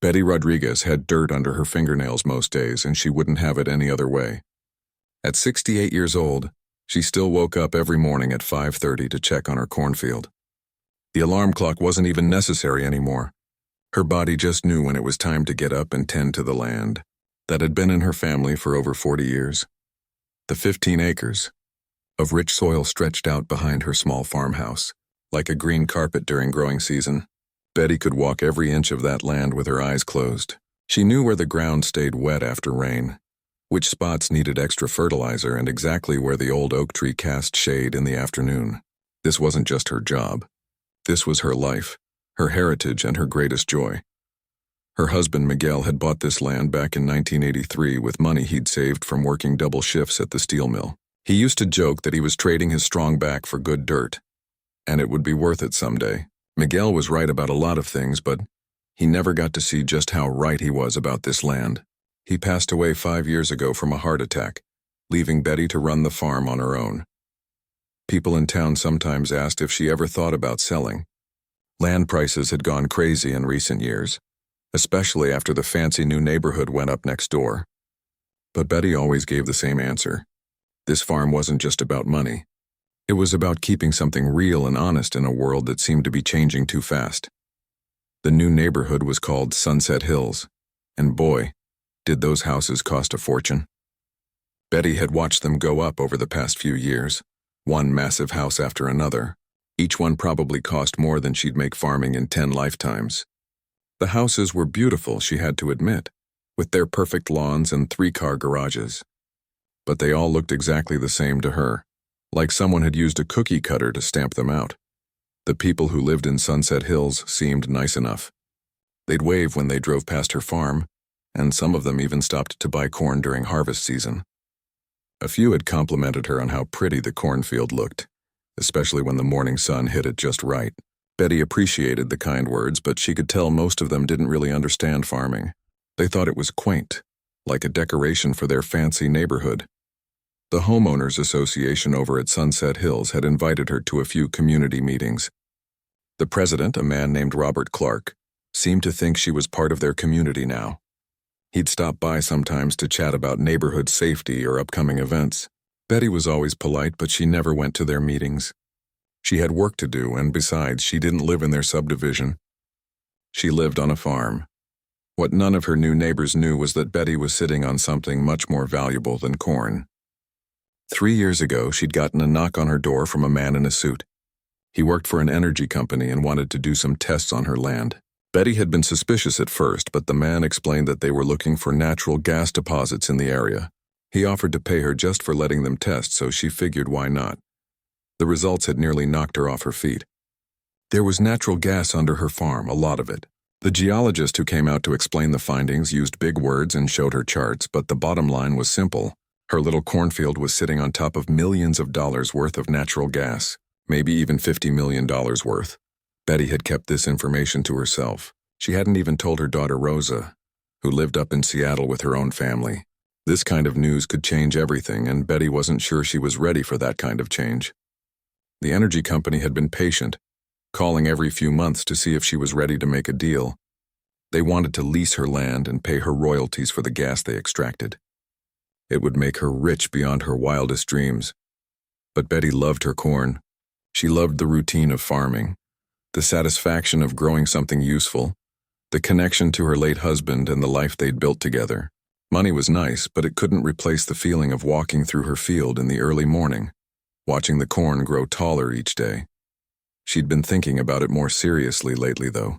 Betty Rodriguez had dirt under her fingernails most days, and she wouldn't have it any other way. At 68 years old, she still woke up every morning at 5:30 to check on her cornfield. The alarm clock wasn't even necessary anymore. Her body just knew when it was time to get up and tend to the land that had been in her family for over 40 years. The 15 acres of rich soil stretched out behind her small farmhouse, like a green carpet during growing season. Betty could walk every inch of that land with her eyes closed. She knew where the ground stayed wet after rain, which spots needed extra fertilizer, and exactly where the old oak tree cast shade in the afternoon. This wasn't just her job. This was her life, her heritage, and her greatest joy. Her husband Miguel had bought this land back in 1983 with money he'd saved from working double shifts at the steel mill. He used to joke that he was trading his strong back for good dirt, and it would be worth it someday. Miguel was right about a lot of things, but he never got to see just how right he was about this land. He passed away 5 years ago from a heart attack, leaving Betty to run the farm on her own. People in town sometimes asked if she ever thought about selling. Land prices had gone crazy in recent years, especially after the fancy new neighborhood went up next door. But Betty always gave the same answer. This farm wasn't just about money. It was about keeping something real and honest in a world that seemed to be changing too fast. The new neighborhood was called Sunset Hills, and boy, did those houses cost a fortune. Betty had watched them go up over the past few years, one massive house after another. Each one probably cost more than she'd make farming in 10 lifetimes. The houses were beautiful, she had to admit, with their perfect lawns and 3-car garages. But they all looked exactly the same to her, like someone had used a cookie cutter to stamp them out. The people who lived in Sunset Hills seemed nice enough. They'd wave when they drove past her farm, and some of them even stopped to buy corn during harvest season. A few had complimented her on how pretty the cornfield looked, especially when the morning sun hit it just right. Betty appreciated the kind words, but she could tell most of them didn't really understand farming. They thought it was quaint, like a decoration for their fancy neighborhood. The Homeowners Association over at Sunset Hills had invited her to a few community meetings. The president, a man named Robert Clark, seemed to think she was part of their community now. He'd stop by sometimes to chat about neighborhood safety or upcoming events. Betty was always polite, but she never went to their meetings. She had work to do, and besides, she didn't live in their subdivision. She lived on a farm. What none of her new neighbors knew was that Betty was sitting on something much more valuable than corn. 3 years ago, she'd gotten a knock on her door from a man in a suit. He worked for an energy company and wanted to do some tests on her land. Betty had been suspicious at first, but the man explained that they were looking for natural gas deposits in the area. He offered to pay her just for letting them test, so she figured why not. The results had nearly knocked her off her feet. There was natural gas under her farm, a lot of it. The geologist who came out to explain the findings used big words and showed her charts, but the bottom line was simple. Her little cornfield was sitting on top of millions of dollars worth of natural gas, maybe even $50 million worth. Betty had kept this information to herself. She hadn't even told her daughter Rosa, who lived up in Seattle with her own family. This kind of news could change everything, and Betty wasn't sure she was ready for that kind of change. The energy company had been patient, calling every few months to see if she was ready to make a deal. They wanted to lease her land and pay her royalties for the gas they extracted. It would make her rich beyond her wildest dreams. But Betty loved her corn. She loved the routine of farming, the satisfaction of growing something useful, the connection to her late husband and the life they'd built together. Money was nice, but it couldn't replace the feeling of walking through her field in the early morning, watching the corn grow taller each day. She'd been thinking about it more seriously lately, though.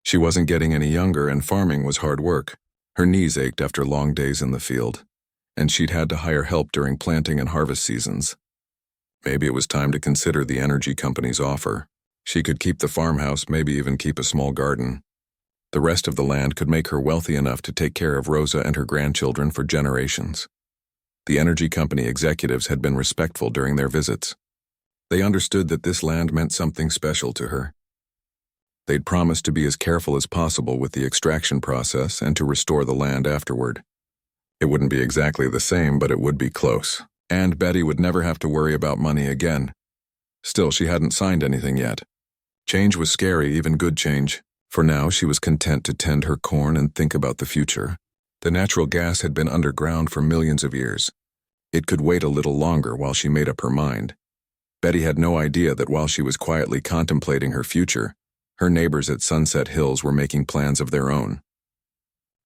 She wasn't getting any younger, and farming was hard work. Her knees ached after long days in the field, and she'd had to hire help during planting and harvest seasons. Maybe it was time to consider the energy company's offer. She could keep the farmhouse, maybe even keep a small garden. The rest of the land could make her wealthy enough to take care of Rosa and her grandchildren for generations. The energy company executives had been respectful during their visits. They understood that this land meant something special to her. They'd promised to be as careful as possible with the extraction process and to restore the land afterward. It wouldn't be exactly the same, but it would be close. And Betty would never have to worry about money again. Still, she hadn't signed anything yet. Change was scary, even good change. For now, she was content to tend her corn and think about the future. The natural gas had been underground for millions of years. It could wait a little longer while she made up her mind. Betty had no idea that while she was quietly contemplating her future, her neighbors at Sunset Hills were making plans of their own.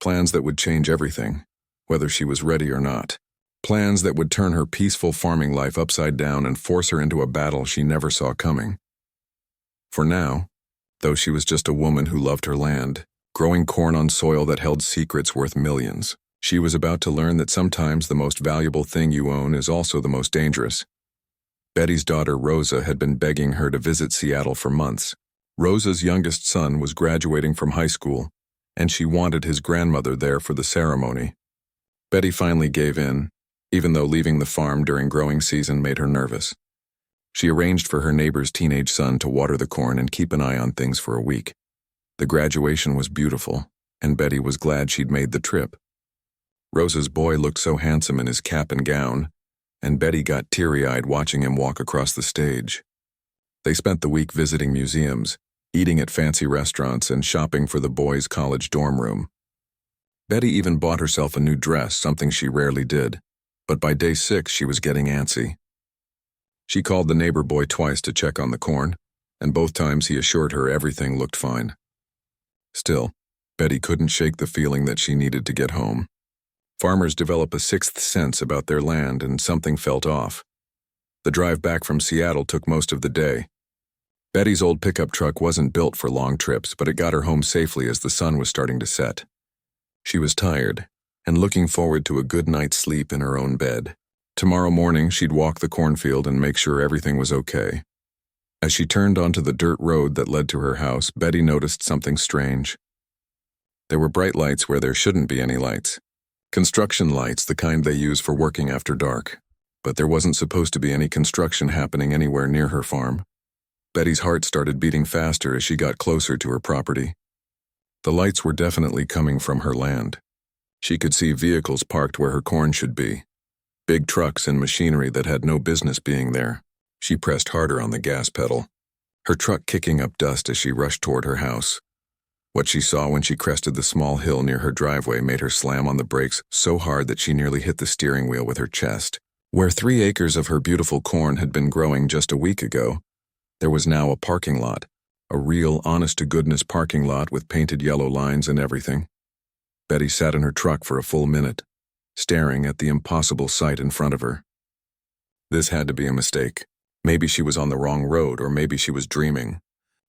Plans that would change everything, whether she was ready or not. Plans that would turn her peaceful farming life upside down and force her into a battle she never saw coming. For now, though she was just a woman who loved her land, growing corn on soil that held secrets worth millions, she was about to learn that sometimes the most valuable thing you own is also the most dangerous. Betty's daughter Rosa had been begging her to visit Seattle for months. Rosa's youngest son was graduating from high school, and she wanted his grandmother there for the ceremony. Betty finally gave in, even though leaving the farm during growing season made her nervous. She arranged for her neighbor's teenage son to water the corn and keep an eye on things for a week. The graduation was beautiful, and Betty was glad she'd made the trip. Rosa's boy looked so handsome in his cap and gown, and Betty got teary-eyed watching him walk across the stage. They spent the week visiting museums, eating at fancy restaurants, and shopping for the boys' college dorm room. Betty even bought herself a new dress, something she rarely did, but by day 6 she was getting antsy. She called the neighbor boy twice to check on the corn, and both times he assured her everything looked fine. Still, Betty couldn't shake the feeling that she needed to get home. Farmers develop a sixth sense about their land, and something felt off. The drive back from Seattle took most of the day. Betty's old pickup truck wasn't built for long trips, but it got her home safely as the sun was starting to set. She was tired, and looking forward to a good night's sleep in her own bed. Tomorrow morning, she'd walk the cornfield and make sure everything was okay. As she turned onto the dirt road that led to her house, Betty noticed something strange. There were bright lights where there shouldn't be any lights. Construction lights, the kind they use for working after dark. But there wasn't supposed to be any construction happening anywhere near her farm. Betty's heart started beating faster as she got closer to her property. The lights were definitely coming from her land. She could see vehicles parked where her corn should be. Big trucks and machinery that had no business being there. She pressed harder on the gas pedal, her truck kicking up dust as she rushed toward her house. What she saw when she crested the small hill near her driveway made her slam on the brakes so hard that she nearly hit the steering wheel with her chest. Where 3 acres of her beautiful corn had been growing just a week ago, there was now a parking lot, a real honest-to-goodness parking lot with painted yellow lines and everything. Betty sat in her truck for a full minute, staring at the impossible sight in front of her. This had to be a mistake. Maybe she was on the wrong road, or maybe she was dreaming.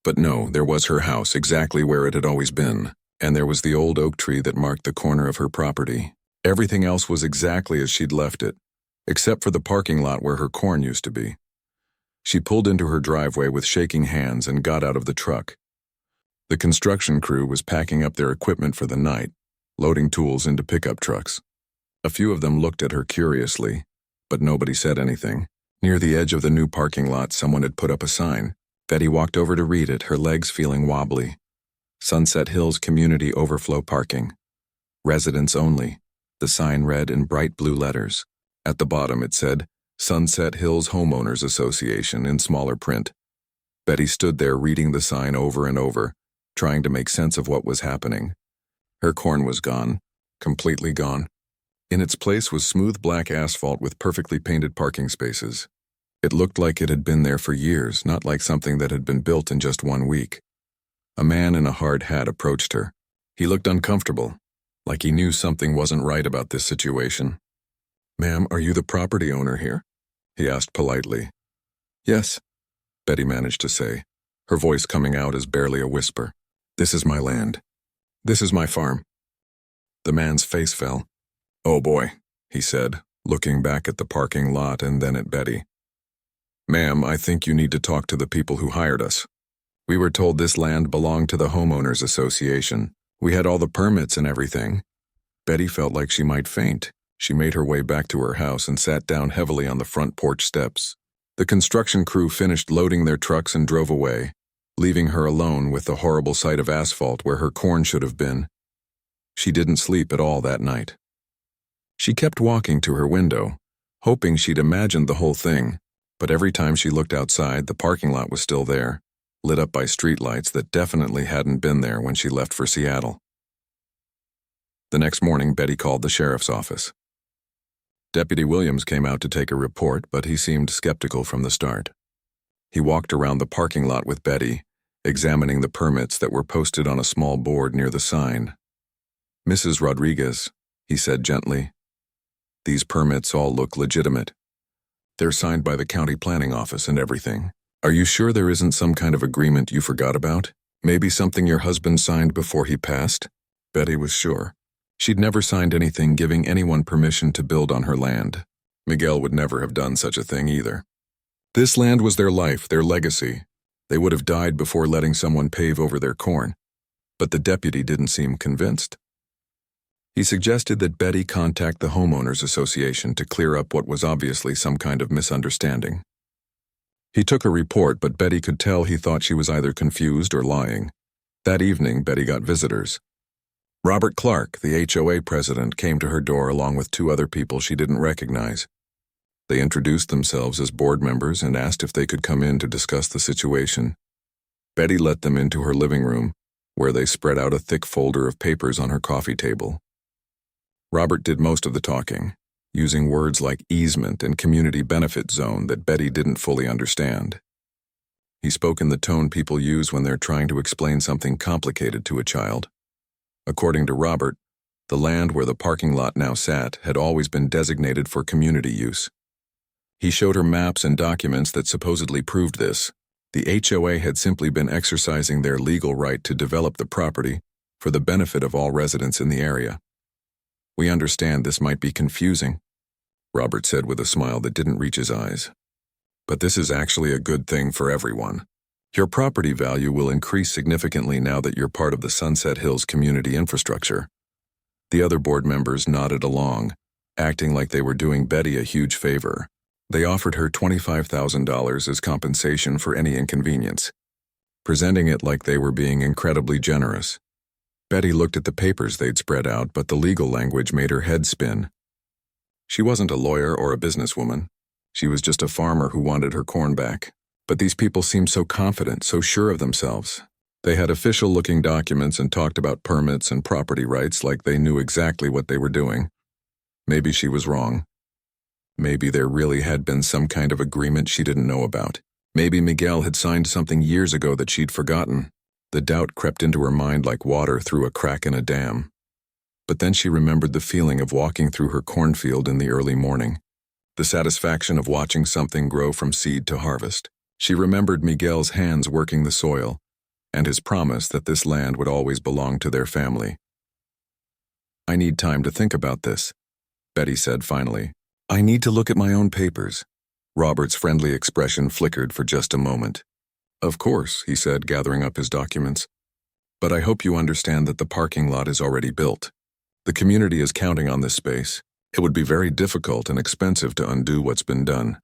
But no, there was her house exactly where it had always been, and there was the old oak tree that marked the corner of her property. Everything else was exactly as she'd left it, except for the parking lot where her corn used to be. She pulled into her driveway with shaking hands and got out of the truck. The construction crew was packing up their equipment for the night, loading tools into pickup trucks. A few of them looked at her curiously, but nobody said anything. Near the edge of the new parking lot, someone had put up a sign. Betty walked over to read it, her legs feeling wobbly. Sunset Hills Community Overflow Parking. Residents only. The sign read in bright blue letters. At the bottom it said, Sunset Hills Homeowners Association in smaller print. Betty stood there reading the sign over and over, trying to make sense of what was happening. Her corn was gone, completely gone. In its place was smooth black asphalt with perfectly painted parking spaces. It looked like it had been there for years, not like something that had been built in just 1 week. A man in a hard hat approached her. He looked uncomfortable, like he knew something wasn't right about this situation. "Ma'am, are you the property owner here?" he asked politely. "Yes," Betty managed to say, her voice coming out as barely a whisper. "This is my land. This is my farm." The man's face fell. "Oh boy," he said, looking back at the parking lot and then at Betty. "Ma'am, I think you need to talk to the people who hired us. We were told this land belonged to the Homeowners Association. We had all the permits and everything." Betty felt like she might faint. She made her way back to her house and sat down heavily on the front porch steps. The construction crew finished loading their trucks and drove away, leaving her alone with the horrible sight of asphalt where her corn should have been. She didn't sleep at all that night. She kept walking to her window, hoping she'd imagined the whole thing, but every time she looked outside, the parking lot was still there, lit up by streetlights that definitely hadn't been there when she left for Seattle. The next morning, Betty called the sheriff's office. Deputy Williams came out to take a report, but he seemed skeptical from the start. He walked around the parking lot with Betty, examining the permits that were posted on a small board near the sign. "Mrs. Rodriguez," he said gently, "these permits all look legitimate. They're signed by the county planning office and everything. Are you sure there isn't some kind of agreement you forgot about? Maybe something your husband signed before he passed?" Betty was sure. She'd never signed anything giving anyone permission to build on her land. Miguel would never have done such a thing either. This land was their life, their legacy. They would have died before letting someone pave over their corn. But the deputy didn't seem convinced. He suggested that Betty contact the homeowners association to clear up what was obviously some kind of misunderstanding. He took a report, but Betty could tell he thought she was either confused or lying. That evening, Betty got visitors. Robert Clark, the HOA president, came to her door along with two other people she didn't recognize. They introduced themselves as board members and asked if they could come in to discuss the situation. Betty let them into her living room, where they spread out a thick folder of papers on her coffee table. Robert did most of the talking, using words like easement and community benefit zone that Betty didn't fully understand. He spoke in the tone people use when they're trying to explain something complicated to a child. According to Robert, the land where the parking lot now sat had always been designated for community use. He showed her maps and documents that supposedly proved this. The HOA had simply been exercising their legal right to develop the property for the benefit of all residents in the area. "We understand this might be confusing," Robert said with a smile that didn't reach his eyes. "But this is actually a good thing for everyone. Your property value will increase significantly now that you're part of the Sunset Hills community infrastructure." The other board members nodded along, acting like they were doing Betty a huge favor. They offered her $25,000 as compensation for any inconvenience, presenting it like they were being incredibly generous. Betty looked at the papers they'd spread out, but the legal language made her head spin. She wasn't a lawyer or a businesswoman. She was just a farmer who wanted her corn back. But these people seemed so confident, so sure of themselves. They had official-looking documents and talked about permits and property rights like they knew exactly what they were doing. Maybe she was wrong. Maybe there really had been some kind of agreement she didn't know about. Maybe Miguel had signed something years ago that she'd forgotten. The doubt crept into her mind like water through a crack in a dam. But then she remembered the feeling of walking through her cornfield in the early morning, the satisfaction of watching something grow from seed to harvest. She remembered Miguel's hands working the soil, and his promise that this land would always belong to their family. "I need time to think about this," Betty said finally. "I need to look at my own papers." Robert's friendly expression flickered for just a moment. "Of course," he said, gathering up his documents. "But I hope you understand that the parking lot is already built. The community is counting on this space. It would be very difficult and expensive to undo what's been done."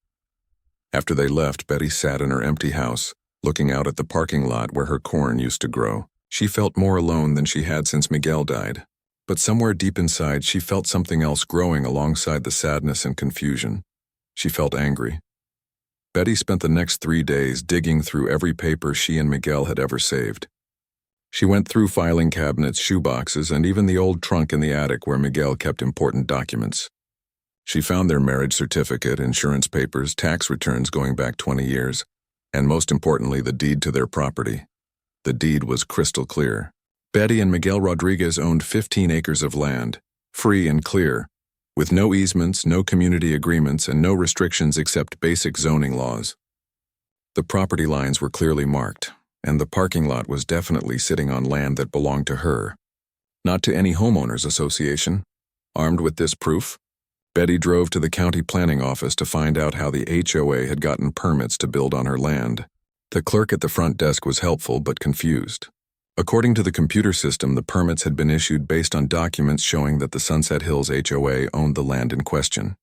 After they left, Betty sat in her empty house, looking out at the parking lot where her corn used to grow. She felt more alone than she had since Miguel died. But somewhere deep inside, she felt something else growing alongside the sadness and confusion. She felt angry. Betty spent the next 3 days digging through every paper she and Miguel had ever saved. She went through filing cabinets, shoeboxes, and even the old trunk in the attic where Miguel kept important documents. She found their marriage certificate, insurance papers, tax returns going back 20 years, and most importantly, the deed to their property. The deed was crystal clear. Betty and Miguel Rodriguez owned 15 acres of land, free and clear, with no easements, no community agreements, and no restrictions except basic zoning laws. The property lines were clearly marked, and the parking lot was definitely sitting on land that belonged to her, not to any homeowners association. Armed with this proof, Betty drove to the county planning office to find out how the HOA had gotten permits to build on her land. The clerk at the front desk was helpful but confused. According to the computer system, the permits had been issued based on documents showing that the Sunset Hills HOA owned the land in question.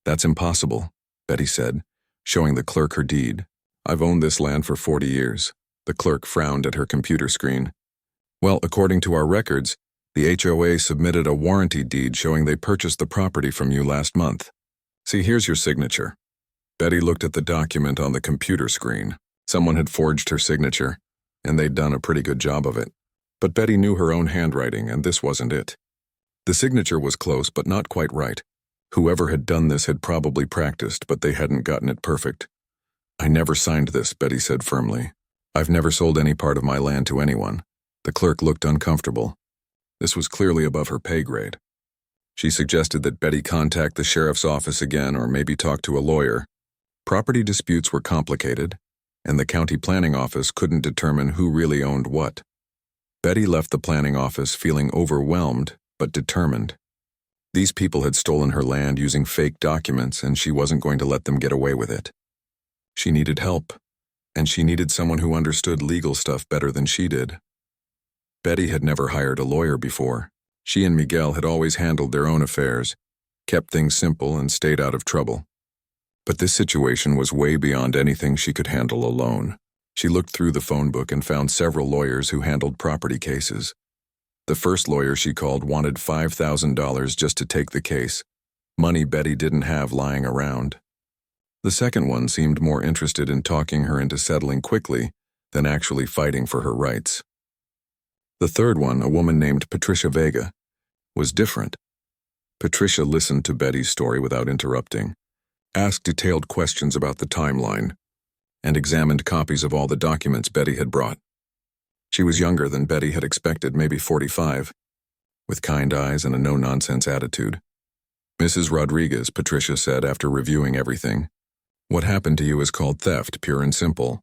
"That's impossible," Betty said, showing the clerk her deed. "I've owned this land for 40 years. The clerk frowned at her computer screen. "Well, according to our records, the HOA submitted a warranty deed showing they purchased the property from you last month. See, here's your signature." Betty looked at the document on the computer screen. Someone had forged her signature, and they'd done a pretty good job of it. But Betty knew her own handwriting, and this wasn't it. The signature was close, but not quite right. Whoever had done this had probably practiced, but they hadn't gotten it perfect. "I never signed this," Betty said firmly. "I've never sold any part of my land to anyone." The clerk looked uncomfortable. This was clearly above her pay grade. She suggested that Betty contact the sheriff's office again or maybe talk to a lawyer. Property disputes were complicated, and the county planning office couldn't determine who really owned what. Betty left the planning office feeling overwhelmed but determined. These people had stolen her land using fake documents, and she wasn't going to let them get away with it. She needed help, and she needed someone who understood legal stuff better than she did. Betty had never hired a lawyer before. She and Miguel had always handled their own affairs, kept things simple, and stayed out of trouble. But this situation was way beyond anything she could handle alone. She looked through the phone book and found several lawyers who handled property cases. The first lawyer she called wanted $5,000 just to take the case, money Betty didn't have lying around. The second one seemed more interested in talking her into settling quickly than actually fighting for her rights. The third one, a woman named Patricia Vega, was different. Patricia listened to Betty's story without interrupting, asked detailed questions about the timeline, and examined copies of all the documents Betty had brought. She was younger than Betty had expected, maybe 45, with kind eyes and a no-nonsense attitude. "Mrs. Rodriguez," Patricia said after reviewing everything, "what happened to you is called theft, pure and simple.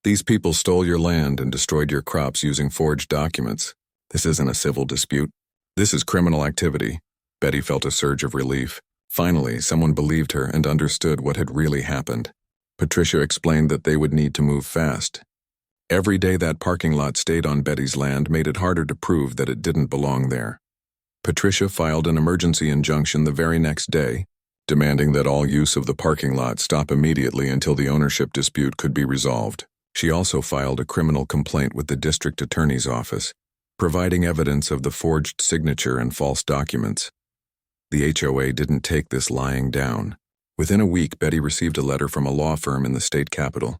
These people stole your land and destroyed your crops using forged documents. This isn't a civil dispute. This is criminal activity." Betty felt a surge of relief. Finally, someone believed her and understood what had really happened. Patricia explained that they would need to move fast. Every day that parking lot stayed on Betty's land made it harder to prove that it didn't belong there. Patricia filed an emergency injunction the very next day, demanding that all use of the parking lot stop immediately until the ownership dispute could be resolved. She also filed a criminal complaint with the district attorney's office, providing evidence of the forged signature and false documents. The HOA didn't take this lying down. Within a week, Betty received a letter from a law firm in the state capital.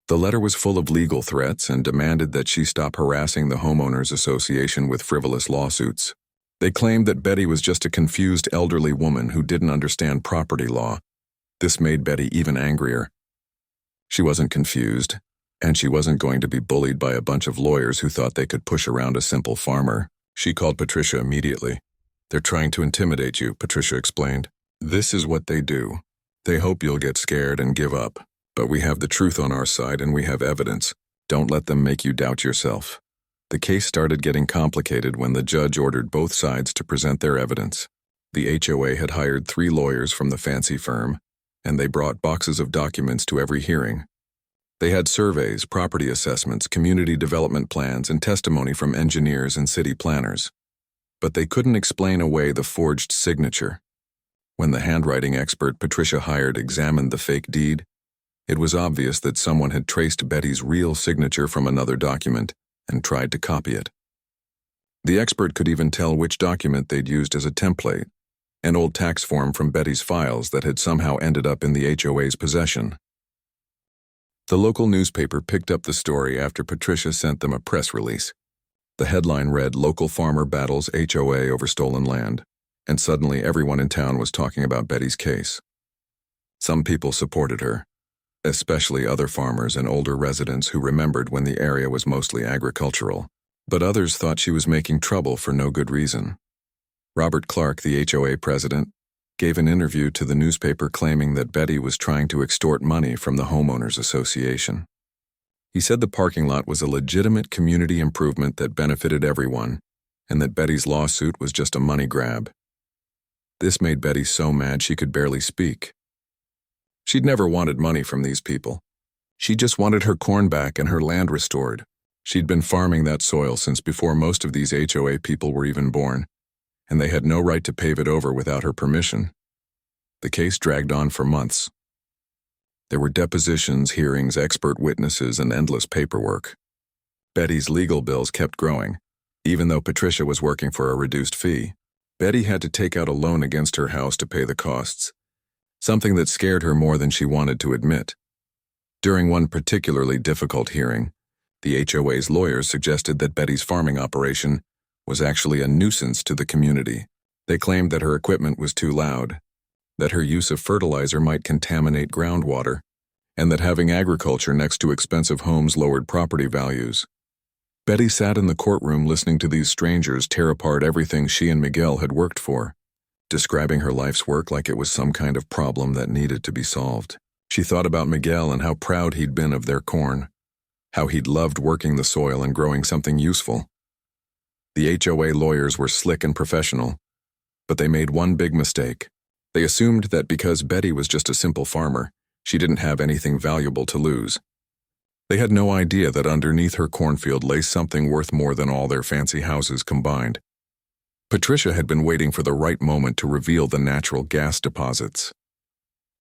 The letter was full of legal threats and demanded that she stop harassing the homeowners association with frivolous lawsuits. They claimed that Betty was just a confused elderly woman who didn't understand property law. This made Betty even angrier. She wasn't confused, and she wasn't going to be bullied by a bunch of lawyers who thought they could push around a simple farmer. She called Patricia immediately. "They're trying to intimidate you," Patricia explained. "This is what they do. They hope you'll get scared and give up. But we have the truth on our side and we have evidence. Don't let them make you doubt yourself." The case started getting complicated when the judge ordered both sides to present their evidence. The HOA had hired 3 lawyers from the fancy firm, and they brought boxes of documents to every hearing. They had surveys, property assessments, community development plans, and testimony from engineers and city planners. But they couldn't explain away the forged signature. When the handwriting expert Patricia hired examined the fake deed, it was obvious that someone had traced Betty's real signature from another document and tried to copy it. The expert could even tell which document they'd used as a template, an old tax form from Betty's files that had somehow ended up in the HOA's possession. The local newspaper picked up the story after Patricia sent them a press release. The headline read, "Local Farmer Battles HOA Over Stolen Land," and suddenly everyone in town was talking about Betty's case. Some people supported her, especially other farmers and older residents who remembered when the area was mostly agricultural. But others thought she was making trouble for no good reason. Robert Clark, the HOA president, gave an interview to the newspaper claiming that Betty was trying to extort money from the homeowners association. He said the parking lot was a legitimate community improvement that benefited everyone, and that Betty's lawsuit was just a money grab. This made Betty so mad she could barely speak. She'd never wanted money from these people. She just wanted her corn back and her land restored. She'd been farming that soil since before most of these HOA people were even born, and they had no right to pave it over without her permission. The case dragged on for months. There were depositions, hearings, expert witnesses, and endless paperwork. Betty's legal bills kept growing. Even though Patricia was working for a reduced fee, Betty had to take out a loan against her house to pay the costs, something that scared her more than she wanted to admit. During one particularly difficult hearing, the HOA's lawyers suggested that Betty's farming operation was actually a nuisance to the community. They claimed that her equipment was too loud, that her use of fertilizer might contaminate groundwater, and that having agriculture next to expensive homes lowered property values. Betty sat in the courtroom listening to these strangers tear apart everything she and Miguel had worked for, describing her life's work like it was some kind of problem that needed to be solved. She thought about Miguel and how proud he'd been of their corn, how he'd loved working the soil and growing something useful. The HOA lawyers were slick and professional, but they made one big mistake. They assumed that because Betty was just a simple farmer, she didn't have anything valuable to lose. They had no idea that underneath her cornfield lay something worth more than all their fancy houses combined. Patricia had been waiting for the right moment to reveal the natural gas deposits.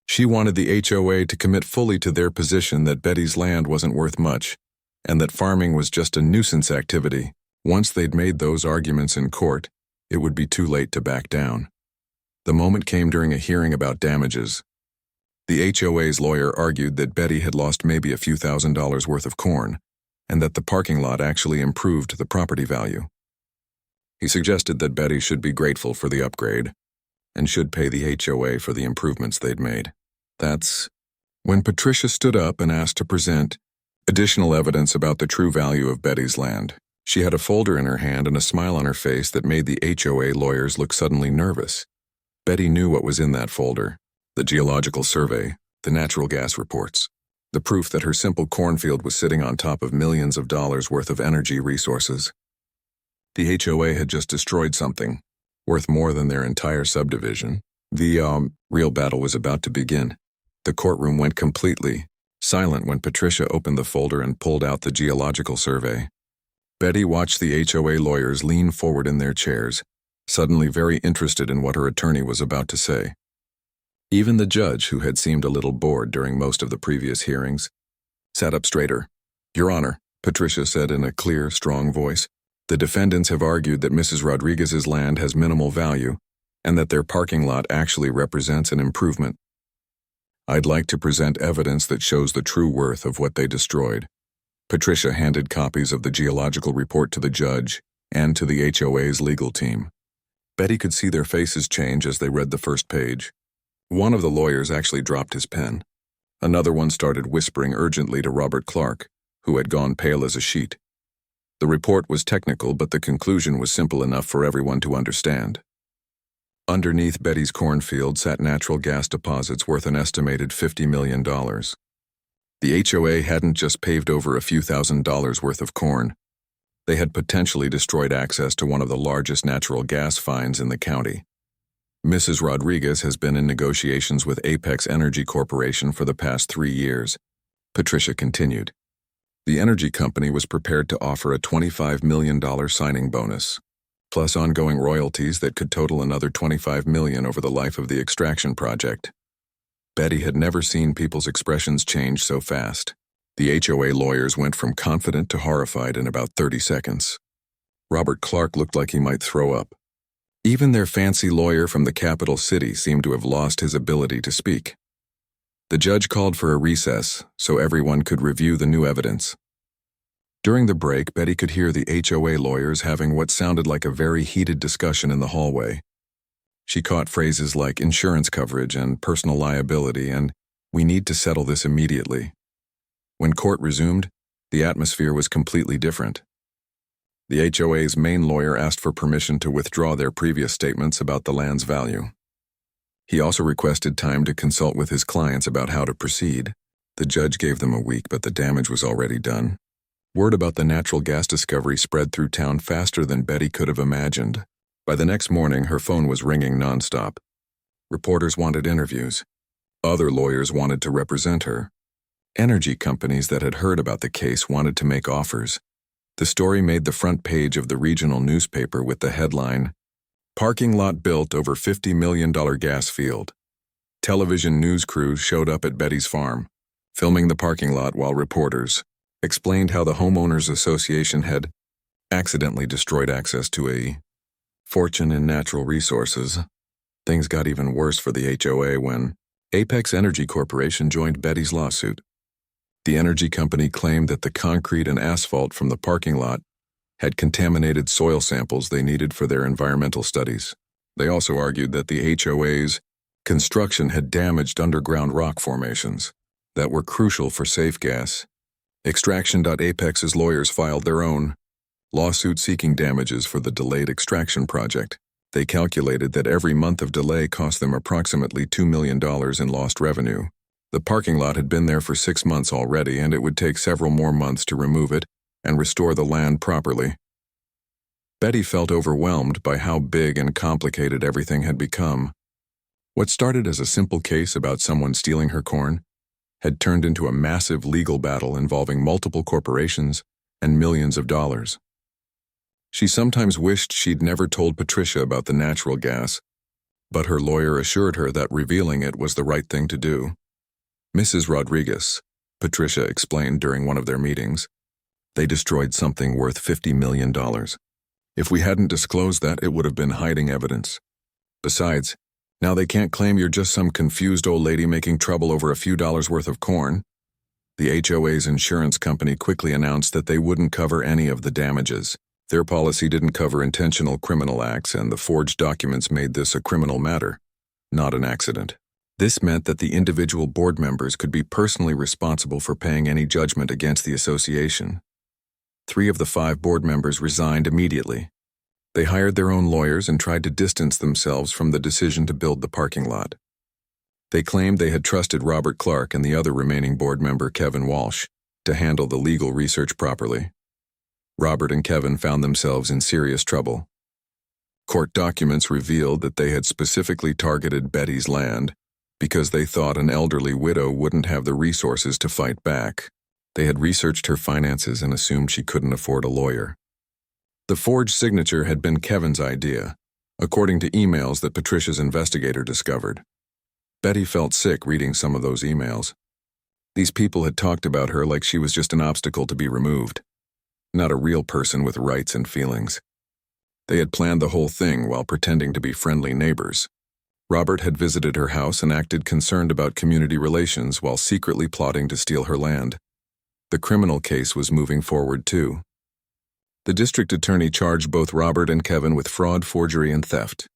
She wanted the HOA to commit fully to their position that Betty's land wasn't worth much, and that farming was just a nuisance activity. Once they'd made those arguments in court, it would be too late to back down. The moment came during a hearing about damages. The HOA's lawyer argued that Betty had lost maybe a few $1,000s worth of corn, and that the parking lot actually improved the property value. He suggested that Betty should be grateful for the upgrade, and should pay the HOA for the improvements they'd made. That's when Patricia stood up and asked to present additional evidence about the true value of Betty's land. She had a folder in her hand and a smile on her face that made the HOA lawyers look suddenly nervous. Betty knew what was in that folder: the geological survey, the natural gas reports, the proof that her simple cornfield was sitting on top of millions of dollars worth of energy resources. The HOA had just destroyed something worth more than their entire subdivision. The real battle was about to begin. The courtroom went completely silent when Patricia opened the folder and pulled out the geological survey. Betty watched the HOA lawyers lean forward in their chairs, suddenly very interested in what her attorney was about to say. Even the judge, who had seemed a little bored during most of the previous hearings, sat up straighter. "Your Honor," Patricia said in a clear, strong voice, "the defendants have argued that Mrs. Rodriguez's land has minimal value and that their parking lot actually represents an improvement. I'd like to present evidence that shows the true worth of what they destroyed." Patricia handed copies of the geological report to the judge and to the HOA's legal team. Betty could see their faces change as they read the first page. One of the lawyers actually dropped his pen. Another one started whispering urgently to Robert Clark, who had gone pale as a sheet. The report was technical, but the conclusion was simple enough for everyone to understand. Underneath Betty's cornfield sat natural gas deposits worth an estimated $50 million. The HOA hadn't just paved over a few $1,000s worth of corn. They had potentially destroyed access to one of the largest natural gas finds in the county. Mrs. Rodriguez has been in negotiations with Apex Energy Corporation for the past 3 years. Patricia continued. The energy company was prepared to offer a $25 million signing bonus, plus ongoing royalties that could total another $25 million over the life of the extraction project. Betty had never seen people's expressions change so fast. The HOA lawyers went from confident to horrified in about 30 seconds. Robert Clark looked like he might throw up. Even their fancy lawyer from the capital city seemed to have lost his ability to speak. The judge called for a recess so everyone could review the new evidence. During the break, Betty could hear the HOA lawyers having what sounded like a very heated discussion in the hallway. She caught phrases like insurance coverage and personal liability and "we need to settle this immediately." When court resumed, the atmosphere was completely different. The HOA's main lawyer asked for permission to withdraw their previous statements about the land's value. He also requested time to consult with his clients about how to proceed. The judge gave them a week, but the damage was already done. Word about the natural gas discovery spread through town faster than Betty could have imagined. By the next morning, her phone was ringing nonstop. Reporters wanted interviews. Other lawyers wanted to represent her. Energy companies that had heard about the case wanted to make offers. The story made the front page of the regional newspaper with the headline, "Parking lot built over $50 million gas field." Television news crews showed up at Betty's farm, filming the parking lot while reporters explained how the Homeowners Association had accidentally destroyed access to a fortune in natural resources. Things got even worse for the HOA when Apex Energy Corporation joined Betty's lawsuit. The energy company claimed that the concrete and asphalt from the parking lot had contaminated soil samples they needed for their environmental studies. They also argued that the HOA's construction had damaged underground rock formations that were crucial for safe gas extraction. Apex's lawyers filed their own lawsuit seeking damages for the delayed extraction project. They calculated that every month of delay cost them approximately $2 million in lost revenue. The parking lot had been there for 6 months already, and it would take several more months to remove it and restore the land properly. Betty felt overwhelmed by how big and complicated everything had become. What started as a simple case about someone stealing her corn had turned into a massive legal battle involving multiple corporations and millions of dollars. She sometimes wished she'd never told Patricia about the natural gas, but her lawyer assured her that revealing it was the right thing to do. Mrs. Rodriguez, Patricia explained during one of their meetings, they destroyed something worth $50 million. If we hadn't disclosed that, it would have been hiding evidence. Besides, now they can't claim you're just some confused old lady making trouble over a few dollars worth of corn. The HOA's insurance company quickly announced that they wouldn't cover any of the damages. Their policy didn't cover intentional criminal acts, and the forged documents made this a criminal matter, not an accident. This meant that the individual board members could be personally responsible for paying any judgment against the association. 3 of the 5 board members resigned immediately. They hired their own lawyers and tried to distance themselves from the decision to build the parking lot. They claimed they had trusted Robert Clark and the other remaining board member, Kevin Walsh, to handle the legal research properly. Robert and Kevin found themselves in serious trouble. Court documents revealed that they had specifically targeted Betty's land because they thought an elderly widow wouldn't have the resources to fight back. They had researched her finances and assumed she couldn't afford a lawyer. The forged signature had been Kevin's idea, according to emails that Patricia's investigator discovered. Betty felt sick reading some of those emails. These people had talked about her like she was just an obstacle to be removed, not a real person with rights and feelings. They had planned the whole thing while pretending to be friendly neighbors. Robert had visited her house and acted concerned about community relations while secretly plotting to steal her land. The criminal case was moving forward too. The district attorney charged both Robert and Kevin with fraud, forgery, and theft.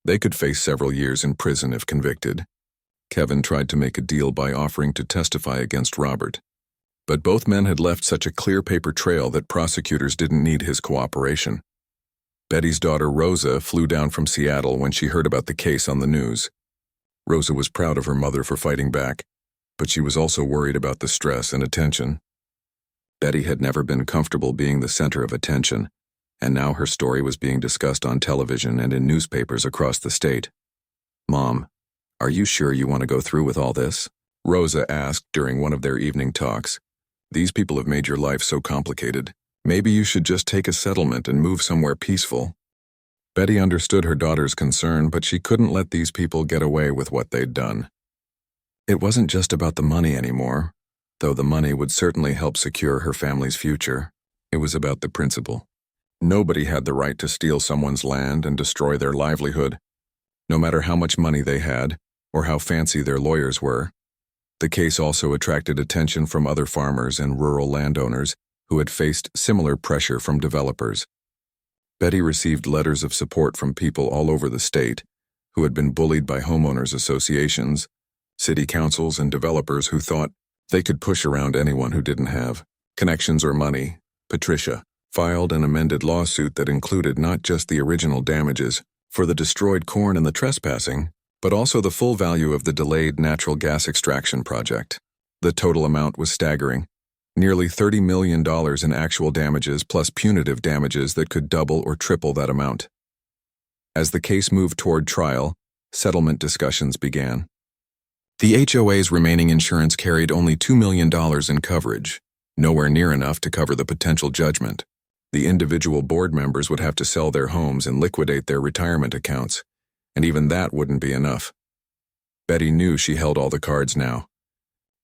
They could face several years in prison if convicted. Kevin tried to make a deal by offering to testify against Robert, but both men had left such a clear paper trail that prosecutors didn't need his cooperation. Betty's daughter Rosa flew down from Seattle when she heard about the case on the news. Rosa was proud of her mother for fighting back, but she was also worried about the stress and attention. Betty had never been comfortable being the center of attention, and now her story was being discussed on television and in newspapers across the state. "Mom, are you sure you want to go through with all this?" Rosa asked during one of their evening talks. "These people have made your life so complicated. Maybe you should just take a settlement and move somewhere peaceful." Betty understood her daughter's concern, but she couldn't let these people get away with what they'd done. It wasn't just about the money anymore, though the money would certainly help secure her family's future. It was about the principle. Nobody had the right to steal someone's land and destroy their livelihood, no matter how much money they had or how fancy their lawyers were. The case also attracted attention from other farmers and rural landowners who had faced similar pressure from developers. Betty received letters of support from people all over the state who had been bullied by homeowners associations, city councils, and developers who thought they could push around anyone who didn't have connections or money. Patricia filed an amended lawsuit that included not just the original damages for the destroyed corn and the trespassing, but also the full value of the delayed natural gas extraction project. The total amount was staggering, nearly $30 million in actual damages plus punitive damages that could double or triple that amount. As the case moved toward trial, settlement discussions began. The HOA's remaining insurance carried only $2 million in coverage, nowhere near enough to cover the potential judgment. The individual board members would have to sell their homes and liquidate their retirement accounts, and even that wouldn't be enough. Betty knew she held all the cards now.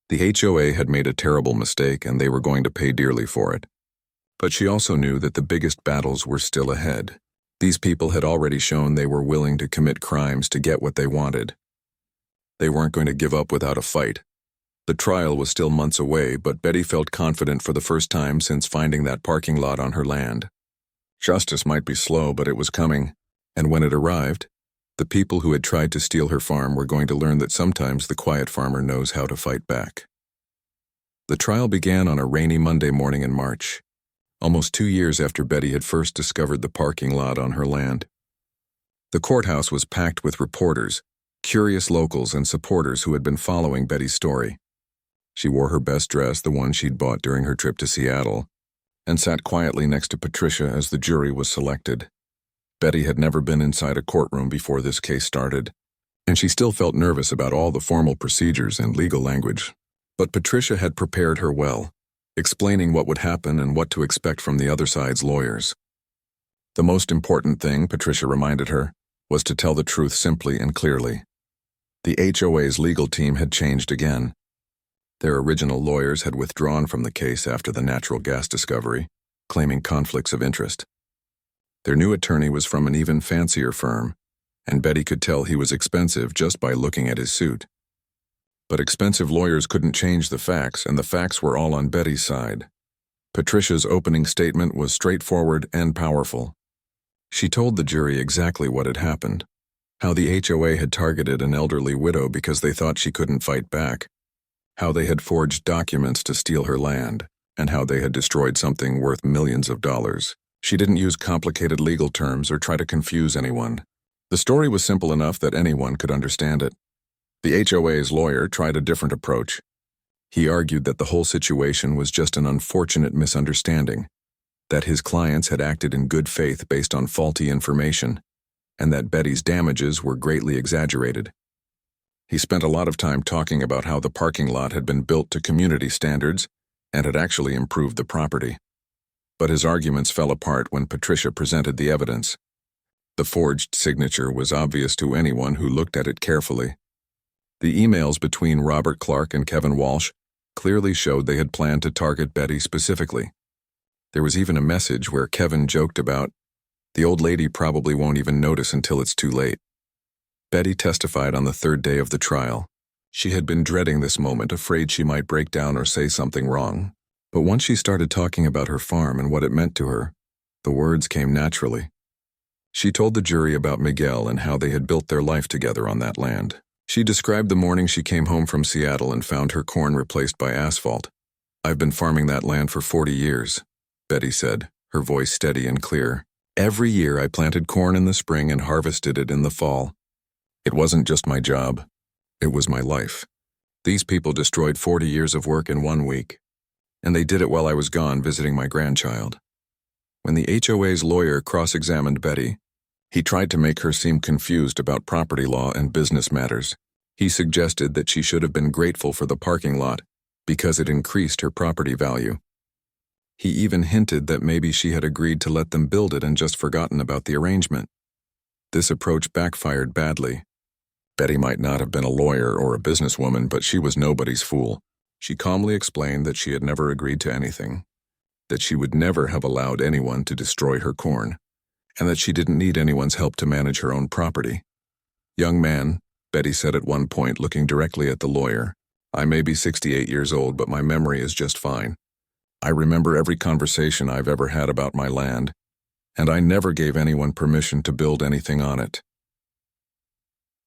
The HOA had made a terrible mistake and they were going to pay dearly for it. But she also knew that the biggest battles were still ahead. These people had already shown they were willing to commit crimes to get what they wanted. They weren't going to give up without a fight. The trial was still months away, but Betty felt confident for the first time since finding that parking lot on her land. Justice might be slow, but it was coming, and when it arrived, the people who had tried to steal her farm were going to learn that sometimes the quiet farmer knows how to fight back. The trial began on a rainy Monday morning in March, almost 2 years after Betty had first discovered the parking lot on her land. The courthouse was packed with reporters, curious locals, and supporters who had been following Betty's story. She wore her best dress, the one she'd bought during her trip to Seattle, and sat quietly next to Patricia as the jury was selected. Betty had never been inside a courtroom before this case started, and she still felt nervous about all the formal procedures and legal language. But Patricia had prepared her well, explaining what would happen and what to expect from the other side's lawyers. The most important thing, Patricia reminded her, was to tell the truth simply and clearly. The HOA's legal team had changed again. Their original lawyers had withdrawn from the case after the natural gas discovery, claiming conflicts of interest. Their new attorney was from an even fancier firm, and Betty could tell he was expensive just by looking at his suit. But expensive lawyers couldn't change the facts, and the facts were all on Betty's side. Patricia's opening statement was straightforward and powerful. She told the jury exactly what had happened, how the HOA had targeted an elderly widow because they thought she couldn't fight back, how they had forged documents to steal her land, and how they had destroyed something worth millions of dollars. She didn't use complicated legal terms or try to confuse anyone. The story was simple enough that anyone could understand it. The HOA's lawyer tried a different approach. He argued that the whole situation was just an unfortunate misunderstanding, that his clients had acted in good faith based on faulty information, and that Betty's damages were greatly exaggerated. He spent a lot of time talking about how the parking lot had been built to community standards and had actually improved the property. But his arguments fell apart when Patricia presented the evidence. The forged signature was obvious to anyone who looked at it carefully. The emails between Robert Clark and Kevin Walsh clearly showed they had planned to target Betty specifically. There was even a message where Kevin joked about, "The old lady probably won't even notice until it's too late." Betty testified on the third day of the trial. She had been dreading this moment, afraid she might break down or say something wrong. But once she started talking about her farm and what it meant to her, the words came naturally. She told the jury about Miguel and how they had built their life together on that land. She described the morning she came home from Seattle and found her corn replaced by asphalt. "I've been farming that land for 40 years, Betty said, her voice steady and clear. "Every year I planted corn in the spring and harvested it in the fall. It wasn't just my job. It was my life. These people destroyed 40 years of work in 1 week. And they did it while I was gone visiting my grandchild." When the HOA's lawyer cross-examined Betty, he tried to make her seem confused about property law and business matters. He suggested that she should have been grateful for the parking lot because it increased her property value. He even hinted that maybe she had agreed to let them build it and just forgotten about the arrangement. This approach backfired badly. Betty might not have been a lawyer or a businesswoman, but she was nobody's fool. She calmly explained that she had never agreed to anything, that she would never have allowed anyone to destroy her corn, and that she didn't need anyone's help to manage her own property. "Young man," Betty said at one point, looking directly at the lawyer, "I may be 68 years old, but my memory is just fine. I remember every conversation I've ever had about my land, and I never gave anyone permission to build anything on it."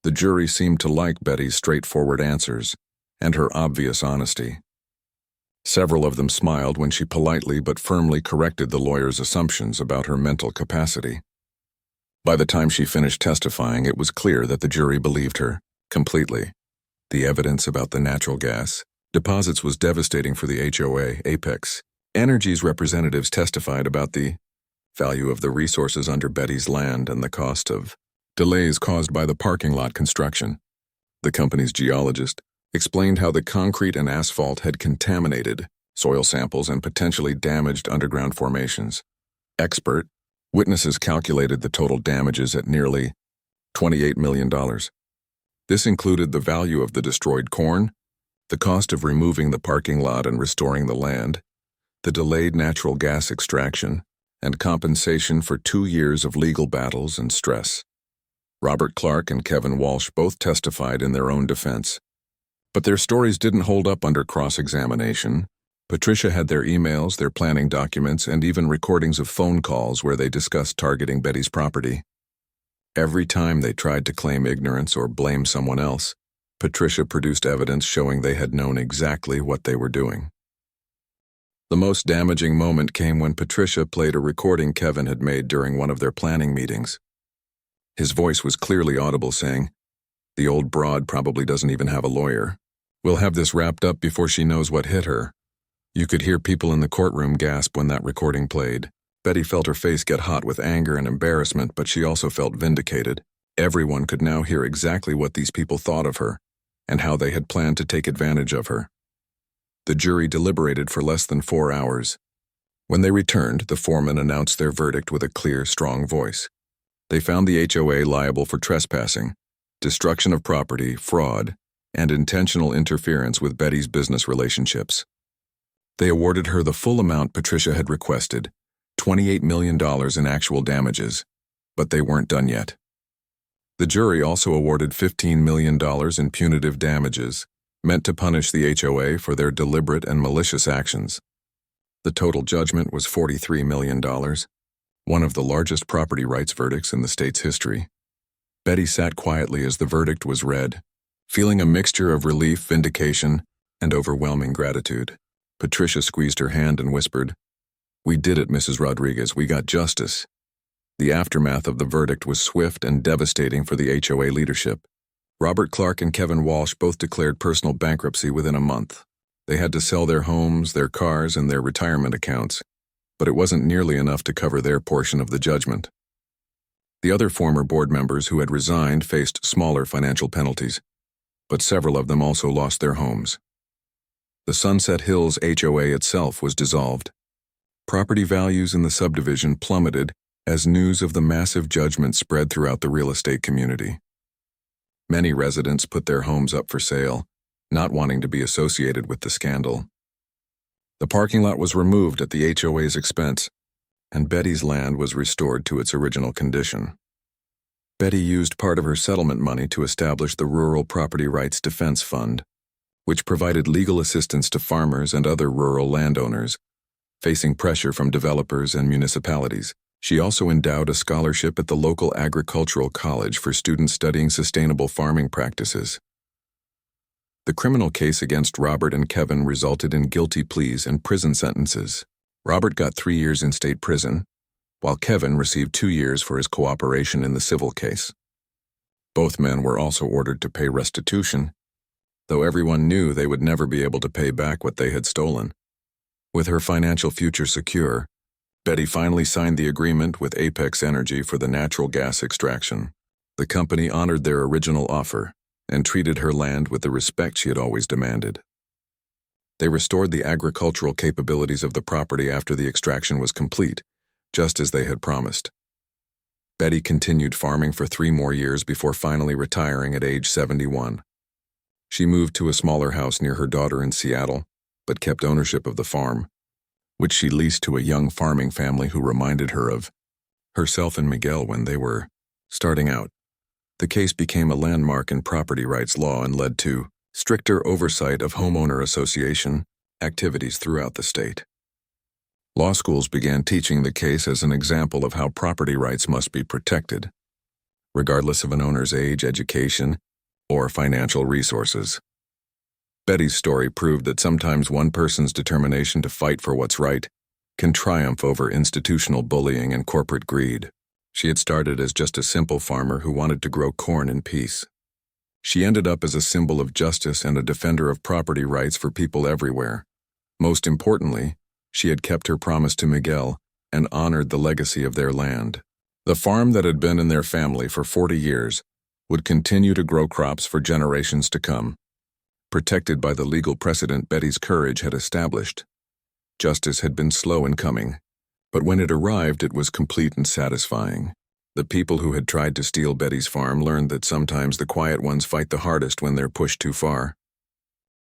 The jury seemed to like Betty's straightforward answers and her obvious honesty. Several of them smiled when she politely but firmly corrected the lawyer's assumptions about her mental capacity. By the time she finished testifying, it was clear that the jury believed her, completely. The evidence about the natural gas deposits was devastating for the HOA, Apex. Energy's representatives testified about the value of the resources under Betty's land and the cost of delays caused by the parking lot construction. The company's geologist explained how the concrete and asphalt had contaminated soil samples and potentially damaged underground formations. Expert witnesses calculated the total damages at nearly $28 million. This included the value of the destroyed corn, the cost of removing the parking lot and restoring the land, the delayed natural gas extraction, and compensation for 2 years of legal battles and stress. Robert Clark and Kevin Walsh both testified in their own defense. But their stories didn't hold up under cross-examination. Patricia had their emails, their planning documents, and even recordings of phone calls where they discussed targeting Betty's property. Every time they tried to claim ignorance or blame someone else, Patricia produced evidence showing they had known exactly what they were doing. The most damaging moment came when Patricia played a recording Kevin had made during one of their planning meetings. His voice was clearly audible, saying, "The old broad probably doesn't even have a lawyer. We'll have this wrapped up before she knows what hit her." You could hear people in the courtroom gasp when that recording played. Betty felt her face get hot with anger and embarrassment, but she also felt vindicated. Everyone could now hear exactly what these people thought of her, and how they had planned to take advantage of her. The jury deliberated for less than 4 hours. When they returned, the foreman announced their verdict with a clear, strong voice. They found the HOA liable for trespassing, destruction of property, fraud, and intentional interference with Betty's business relationships. They awarded her the full amount Patricia had requested, $28 million in actual damages, but they weren't done yet. The jury also awarded $15 million in punitive damages, meant to punish the HOA for their deliberate and malicious actions. The total judgment was $43 million, one of the largest property rights verdicts in the state's history. Betty sat quietly as the verdict was read, feeling a mixture of relief, vindication, and overwhelming gratitude. Patricia squeezed her hand and whispered, "We did it, Mrs. Rodriguez. We got justice." The aftermath of the verdict was swift and devastating for the HOA leadership. Robert Clark and Kevin Walsh both declared personal bankruptcy within a month. They had to sell their homes, their cars, and their retirement accounts, but it wasn't nearly enough to cover their portion of the judgment. The other former board members who had resigned faced smaller financial penalties, but several of them also lost their homes. The Sunset Hills HOA itself was dissolved. Property values in the subdivision plummeted as news of the massive judgment spread throughout the real estate community. Many residents put their homes up for sale, not wanting to be associated with the scandal. The parking lot was removed at the HOA's expense, and Betty's land was restored to its original condition. Betty used part of her settlement money to establish the Rural Property Rights Defense Fund, which provided legal assistance to farmers and other rural landowners facing pressure from developers and municipalities. She also endowed a scholarship at the local agricultural college for students studying sustainable farming practices. The criminal case against Robert and Kevin resulted in guilty pleas and prison sentences. Robert got 3 years in state prison, while Kevin received 2 years for his cooperation in the civil case. Both men were also ordered to pay restitution, though everyone knew they would never be able to pay back what they had stolen. With her financial future secure, Betty finally signed the agreement with Apex Energy for the natural gas extraction. The company honored their original offer and treated her land with the respect she had always demanded. They restored the agricultural capabilities of the property after the extraction was complete, just as they had promised. Betty continued farming for 3 more years before finally retiring at age 71. She moved to a smaller house near her daughter in Seattle, but kept ownership of the farm, which she leased to a young farming family who reminded her of herself and Miguel when they were starting out. The case became a landmark in property rights law and led to stricter oversight of homeowner association activities throughout the state. Law schools began teaching the case as an example of how property rights must be protected, regardless of an owner's age, education, or financial resources. Betty's story proved that sometimes one person's determination to fight for what's right can triumph over institutional bullying and corporate greed. She had started as just a simple farmer who wanted to grow corn in peace. She ended up as a symbol of justice and a defender of property rights for people everywhere. Most importantly, she had kept her promise to Miguel and honored the legacy of their land. The farm that had been in their family for 40 years would continue to grow crops for generations to come, protected by the legal precedent Betty's courage had established. Justice had been slow in coming, but when it arrived, it was complete and satisfying. The people who had tried to steal Betty's farm learned that sometimes the quiet ones fight the hardest when they're pushed too far.